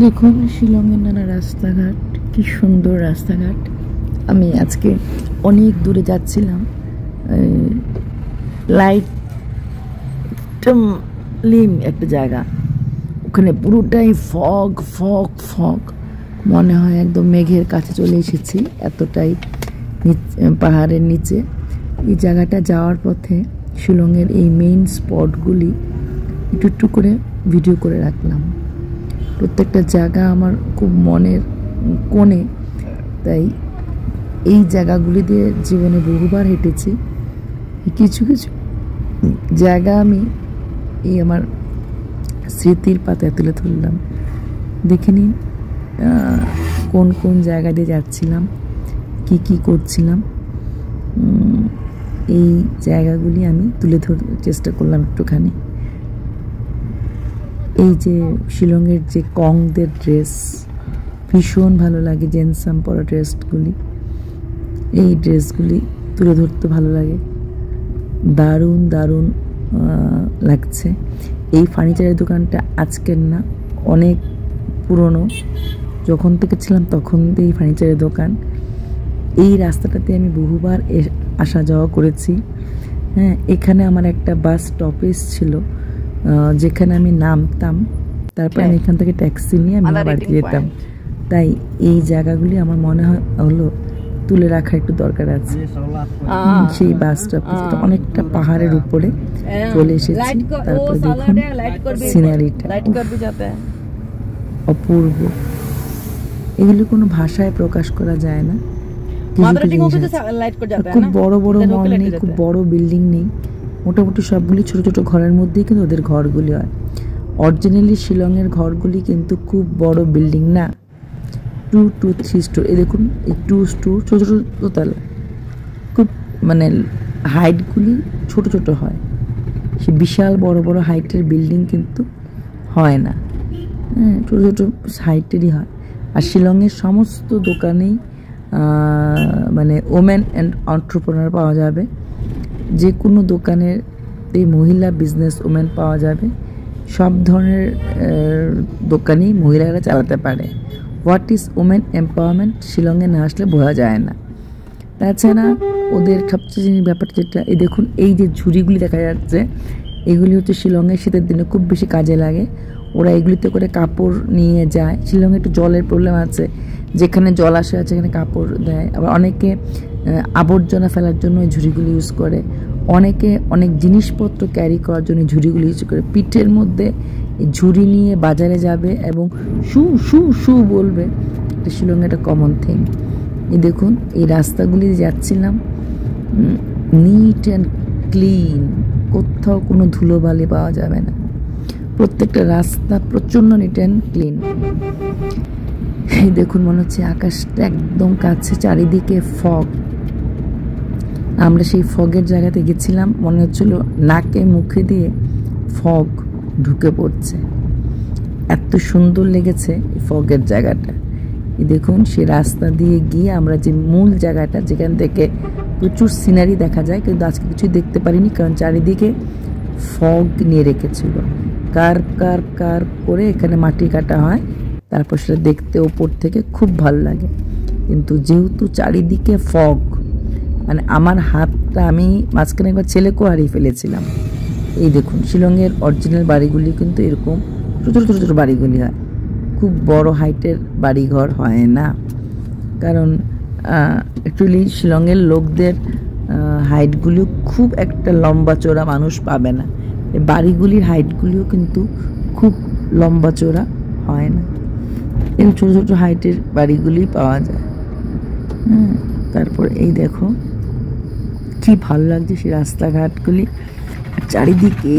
দেখুন শিলংয়ের নানা রাস্তাঘাট, কি সুন্দর রাস্তাঘাট। আমি আজকে অনেক দূরে যাচ্ছিলাম, লাইট লিম একটা জায়গা, ওখানে পুরোটাই ফগ ফগ ফগ, মনে হয় একদম মেঘের কাছে চলে এসেছি, এতটাই পাহাড়ের নিচে। এই জায়গাটা যাওয়ার পথে শিলংয়ের এই মেইন স্পটগুলি একটু একটু করে ভিডিও করে রাখলাম। প্রত্যেকটা জায়গা আমার খুব মনের কোণে, তাই এই জায়গাগুলি দিয়ে জীবনে বহুবার হেঁটেছি। কিছু কিছু জায়গা আমি এই আমার স্মৃতির পাতায় তুলে ধরলাম। দেখে নিন কোন কোন জায়গা দিয়ে যাচ্ছিলাম, কি কি করছিলাম, এই জায়গাগুলি আমি তুলে ধরার চেষ্টা করলাম একটুখানি। এই যে শিলংয়ের যে কংদের ড্রেস ভীষণ ভালো লাগে, জেনসাম পরা ড্রেসগুলি, এই ড্রেসগুলি তুলে ধরতে ভালো লাগে, দারুণ দারুণ লাগছে। এই ফার্নিচারের দোকানটা আজকের না, অনেক পুরনো, যখন থেকে ছিলাম তখন এই ফার্নিচারের দোকান। এই রাস্তাটাতে আমি বহুবার আসা যাওয়া করেছি। হ্যাঁ, এখানে আমার একটা বাস স্টপেজ ছিল, যেখানে আমি নামতাম, তারপর আমি এখান থেকে ট্যাক্সি নিয়ে আমি বাড়িতে যেতাম। তাই এই জায়গাগুলি আমার মনে হলো তুলে রাখা একটু দরকার আছে। সেই বাস স্টপেজটা অনেকটা পাহাড়ের উপরে চলে এসেছি। তারপর দেখুন সিনারিটা অপূর্ব, এগুলি কোনো ভাষায় প্রকাশ করা যায় না। খুব বড় বড় মল নেই, খুব বড় বিল্ডিং নেই, মোটামুটি সবগুলি ছোট ছোট ঘরের মধ্যেই কিন্তু ওদের ঘরগুলি হয়। অরিজিনালি শিলংয়ের ঘরগুলি কিন্তু খুব বড় বিল্ডিং না, 2 to 3 স্টোর। এই দেখুন এই 2 স্টোর, ছোট ছোট দোতলা, খুব মানে হাইটগুলি ছোট ছোট হয়, সে বিশাল বড় বড় হাইটের বিল্ডিং কিন্তু হয় না। হ্যাঁ, ছোট ছোট হাইটেরই হয়। আর শিলংয়ের সমস্ত দোকানেই মানে ওমেন অ্যান্ড এন্টারপ্রেনার পাওয়া যাবে। যে কোনো দোকানের এই মহিলা বিজনেস ওমেন পাওয়া যাবে। সব ধরনের দোকানই মহিলারা চালাতে পারে। হোয়াট ইজ ওমেন এম্পাওয়ারমেন্ট শিলংয়ে না আসলে বোঝা যায় না। তাছাড়া ওদের সবচেয়ে ব্যাপার যেটা, এই দেখুন এই যে ঝুড়িগুলি দেখা যাচ্ছে, এগুলি হচ্ছে শিলংয়ে শীতের দিনে খুব বেশি কাজে লাগে। ওরা এগুলিতে করে কাপড় নিয়ে যায়। শিলংয়ে একটু জলের প্রবলেম আছে, যেখানে জল আসে আছে সেখানে কাপড় দেয়। আবার অনেকে আবর্জনা ফেলার জন্য এই ঝুড়িগুলি ইউজ করে, অনেকে অনেক জিনিসপত্র ক্যারি করার জন্য ঝুড়িগুলি ইউজ করে। পিঠের মধ্যে ঝুড়ি নিয়ে বাজারে যাবে এবং শু শু শু বলবে, এটা শিলংয়ে একটা কমন থিং। এই দেখুন এই রাস্তাগুলি যাচ্ছিলাম, নিট অ্যান্ড ক্লিন, কোথাও কোনো ধুলোবালি পাওয়া যাবে না, প্রত্যেকটা রাস্তা প্রচণ্ড নিট অ্যান্ড ক্লিন। এই দেখুন মনে হচ্ছে আকাশটা একদম কাছে, চারিদিকে ফগ। আমরা সেই ফগের জায়গাতে গেছিলাম, মনে হচ্ছিল নাকে মুখে দিয়ে ফগ ঢুকে পড়ছে, এত সুন্দর লেগেছে এই ফগের জায়গাটা। এই দেখুন সেই রাস্তা দিয়ে গিয়ে আমরা যে মূল জায়গাটা, যেখান থেকে প্রচুর সিনারি দেখা যায়, কিন্তু আজকে কিছুই দেখতে পারিনি, কারণ চারিদিকে ফগ নিয়ে রেখেছিল। কার কার কার করে এখানে মাটি কাটা হয়, তারপর সেটা দেখতে ওপর থেকে খুব ভালো লাগে। কিন্তু যেহেতু চারিদিকে ফগ, মানে আমার হাতটা, আমি মাঝখানে একবার ছেলেকেও হারিয়ে ফেলেছিলাম। এই দেখুন শিলংয়ের অরিজিনাল বাড়িগুলি কিন্তু এরকম ছোটো ছোটো ছোটো বাড়িগুলি হয়, খুব বড় হাইটের বাড়িঘর হয় না। কারণ অ্যাকচুয়ালি শিলংয়ের লোকদের হাইটগুলিও খুব একটা লম্বা চওড়া মানুষ পাবে না, বাড়িগুলির হাইটগুলিও কিন্তু খুব লম্বা চওড়া হয় না, এরকম ছোটো ছোটো হাইটের বাড়িগুলি পাওয়া যায়। হ্যাঁ, তারপর এই দেখো কি ভালো লাগছে সেই রাস্তাঘাটগুলি, চারিদিকে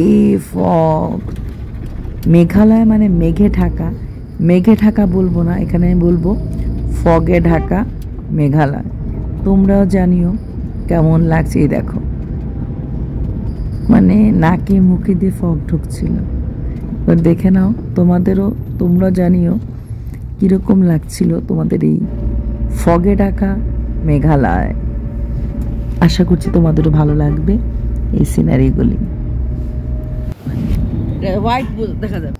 ফগ। মেঘালয় মানে মেঘে ঢাকা, মেঘে ঢাকা বলবো না, এখানে আমি বলবো ফগে ঢাকা মেঘালয়। তোমরাও জানিও কেমন লাগছে। এই দেখো মানে নাকে মুখে দিয়ে ফগ ঢুকছিল, এবার দেখে নাও তোমাদেরও, তোমরা জানিও কীরকম লাগছিল তোমাদের এই ফগে ঢাকা মেঘালয়। আশা করছি তোমাদেরও ভালো লাগবে এই সিনারিগুলি। হোয়াইট দেখা যাবে।